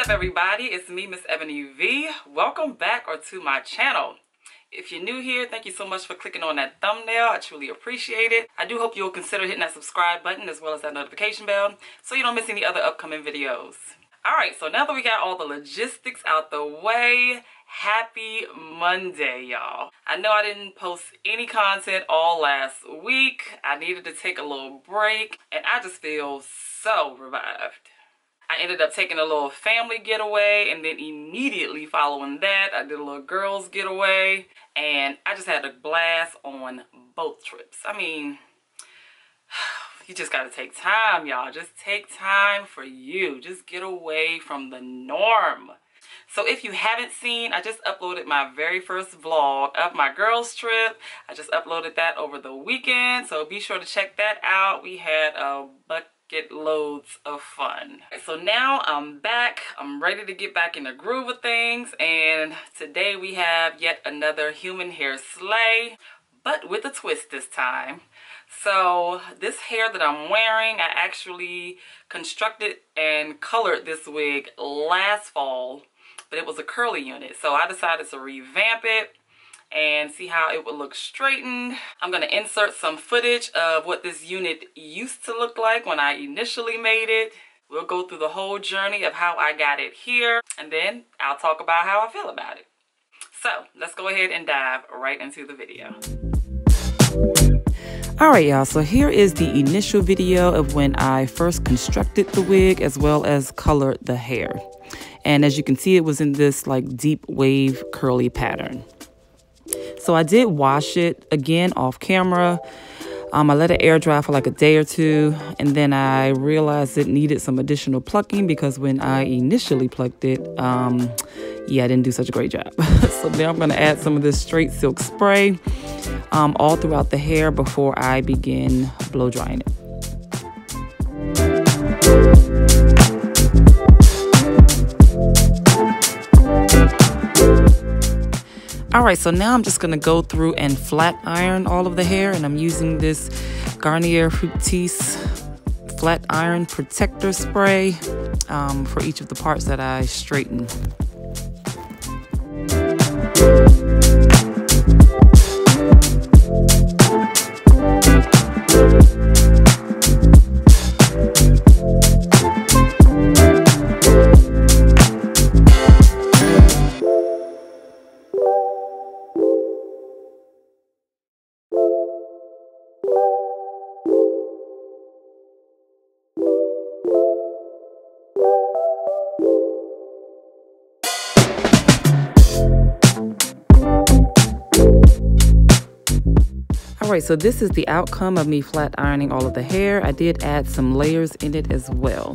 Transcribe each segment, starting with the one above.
Everybody, it's me, Miss Ebony V. Welcome back or to my channel. If you're new here, thank you so much for clicking on that thumbnail. I truly appreciate it. I do hope you'll consider hitting that subscribe button as well as that notification bell so you don't miss any other upcoming videos. Alright, so now that we got all the logistics out the way, happy Monday, y'all. I know I didn't post any content all last week. I needed to take a little break and I just feel so revived. I ended up taking a little family getaway, and then immediately following that, I did a little girls getaway, and I just had a blast on both trips. I mean, you just gotta take time, y'all. Just take time for you. Just get away from the norm. So if you haven't seen, I just uploaded my very first vlog of my girls trip. I just uploaded that over the weekend, so be sure to check that out. We had a loads of fun. So now I'm back. I'm ready to get back in the groove of things, and today we have yet another human hair slay, but with a twist this time. So this hair that I'm wearing, I actually constructed and colored this wig last fall, but it was a curly unit, so I decided to revamp it and see how it would look straightened. I'm gonna insert some footage of what this unit used to look like when I initially made it. We'll go through the whole journey of how I got it here, and then I'll talk about how I feel about it. So let's go ahead and dive right into the video. Alright y'all, so here is the initial video of when I first constructed the wig as well as colored the hair. And as you can see, it was in this like deep wave curly pattern. So I did wash it again off camera. I let it air dry for like a day or two, and then I realized it needed some additional plucking because when I initially plucked it, yeah, I didn't do such a great job. So now I'm gonna add some of this straight silk spray all throughout the hair before I begin blow drying it. Alright, so now I'm just going to go through and flat iron all of the hair, and I'm using this Garnier Fructis flat iron protector spray for each of the parts that I straighten. Alright, so this is the outcome of me flat ironing all of the hair. I did add some layers in it as well.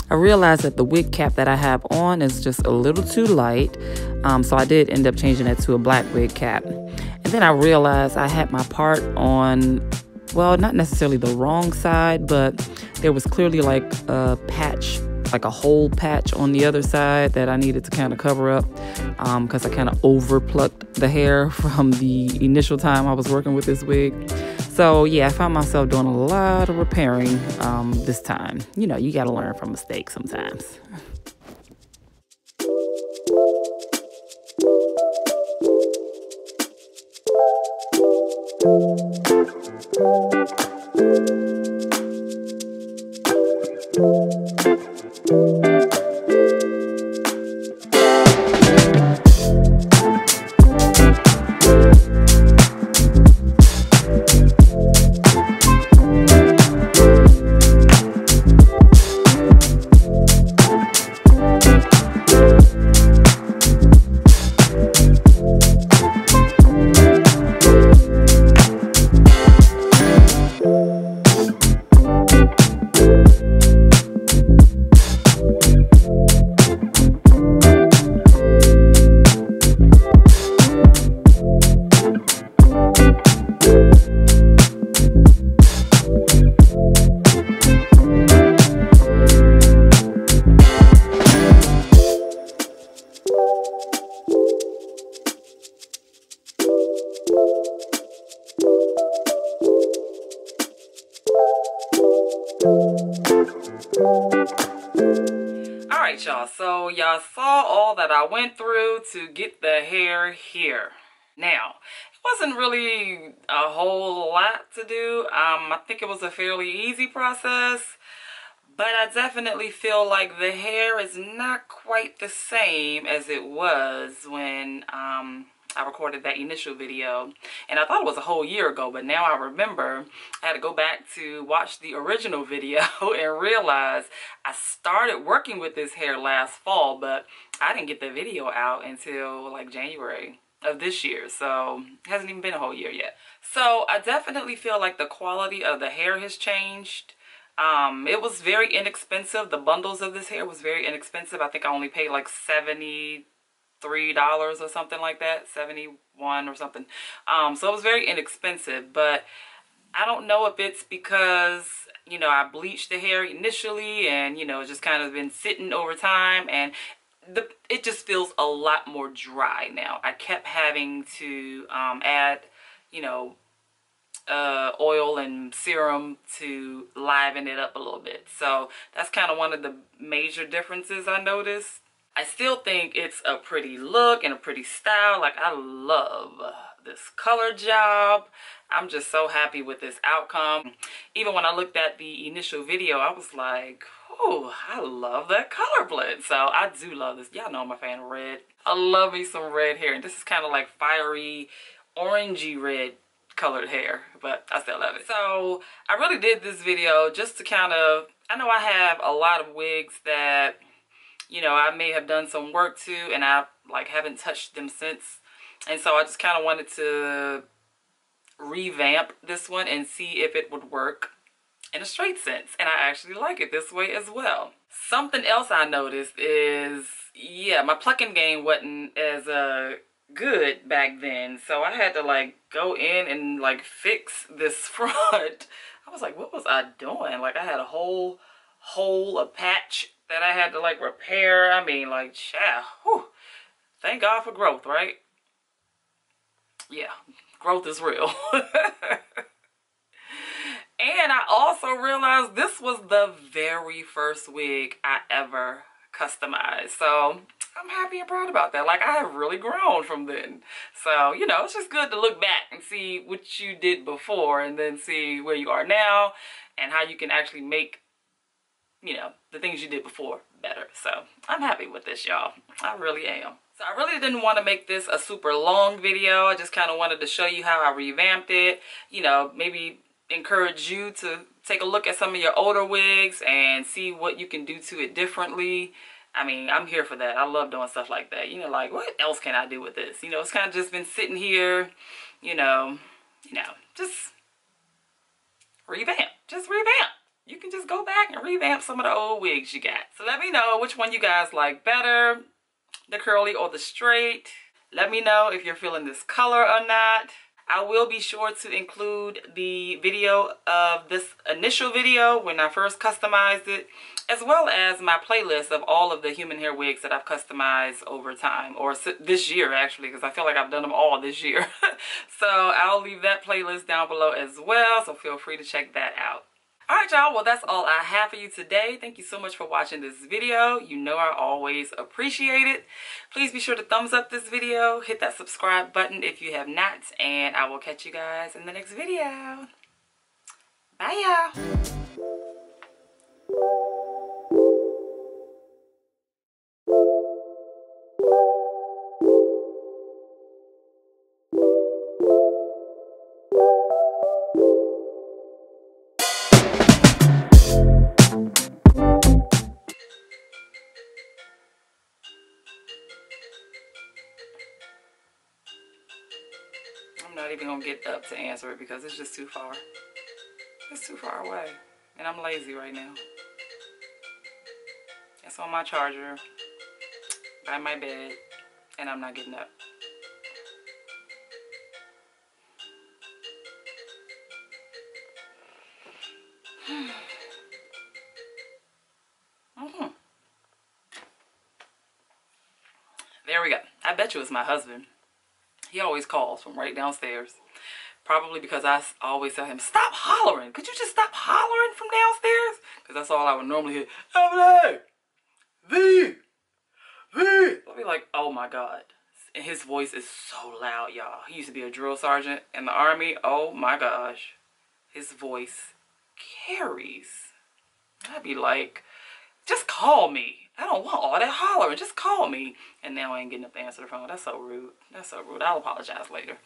I realized that the wig cap that I have on is just a little too light, so I did end up changing that to a black wig cap. And then I realized I had my part on, well, not necessarily the wrong side, but there was clearly like a patch, like a hole patch on the other side that I needed to kind of cover up because I kind of over plucked the hair from the initial time I was working with this wig. So yeah, I found myself doing a lot of repairing this time. You know, you got to learn from mistakes sometimes. Alright y'all, so y'all saw all that I went through to get the hair here. Now, it wasn't really a whole lot to do. I think it was a fairly easy process, but I definitely feel like the hair is not quite the same as it was when I recorded that initial video. And I thought it was a whole year ago, but now I remember I had to go back to watch the original video and realize I started working with this hair last fall, but I didn't get the video out until like January of this year, so it hasn't even been a whole year yet. So I definitely feel like the quality of the hair has changed. It was very inexpensive. The bundles of this hair was very inexpensive. I think I only paid like $73 or something like that, 71 or something. So it was very inexpensive, but I don't know if it's because, you know, I bleached the hair initially and, you know, it's just kind of been sitting over time, and it just feels a lot more dry now. I kept having to add, you know, oil and serum to liven it up a little bit. So that's kind of one of the major differences I noticed. I still think it's a pretty look and a pretty style. Like, I love this color job. I'm just so happy with this outcome. Even when I looked at the initial video, I was like, oh, I love that color blend. So I do love this. Y'all know I'm a fan of red. I love me some red hair. And this is kind of like fiery, orangey red colored hair, but I still love it. So I really did this video just to kind of, I know I have a lot of wigs that, you know, I may have done some work to and I like haven't touched them since. And so I just kind of wanted to revamp this one and see if it would work in a straight sense. And I actually like it this way as well. Something else I noticed is, yeah, my plucking game wasn't as good back then, so I had to like go in and like fix this front. I was like, what was I doing? Like, I had a whole hole, a patch that I had to like repair. I mean, like, child, whew, thank God for growth, right? Yeah, growth is real. And I also realized this was the very first wig I ever customized, so I'm happy and proud about that. Like, I have really grown from then. So, you know, it's just good to look back and see what you did before and then see where you are now and how you can actually make, you know, the things you did before better. So I'm happy with this, y'all. I really am. So I really didn't want to make this a super long video. I just kind of wanted to show you how I revamped it. You know, maybe encourage you to take a look at some of your older wigs and see what you can do to it differently. I mean, I'm here for that. I love doing stuff like that. You know, like, what else can I do with this? You know, it's kind of just been sitting here, you know, just revamp. Just revamp. You can just go back and revamp some of the old wigs you got. So let me know which one you guys like better, the curly or the straight. Let me know if you're feeling this color or not. I will be sure to include the video of this initial video when I first customized it, as well as my playlist of all of the human hair wigs that I've customized over time, or this year actually, because I feel like I've done them all this year. So I'll leave that playlist down below as well, so feel free to check that out. Alright y'all, well that's all I have for you today. Thank you so much for watching this video. You know I always appreciate it. Please be sure to thumbs up this video, hit that subscribe button if you have not, and I will catch you guys in the next video. Bye y'all. I'm not even gonna get up to answer it because it's just too far. It's too far away. And I'm lazy right now. It's on my charger by my bed and I'm not getting up. There we go. I bet you it's my husband. He always calls from right downstairs. Probably because I always tell him, stop hollering. Could you just stop hollering from downstairs? Because that's all I would normally hear. Emily! V! I'll be like, oh my God. And his voice is so loud, y'all. He used to be a drill sergeant in the Army. Oh my gosh. His voice carries. I'd be like, just call me. I don't want all that hollering. Just call me. And now I ain't getting up to answer the phone. That's so rude. That's so rude. I'll apologize later.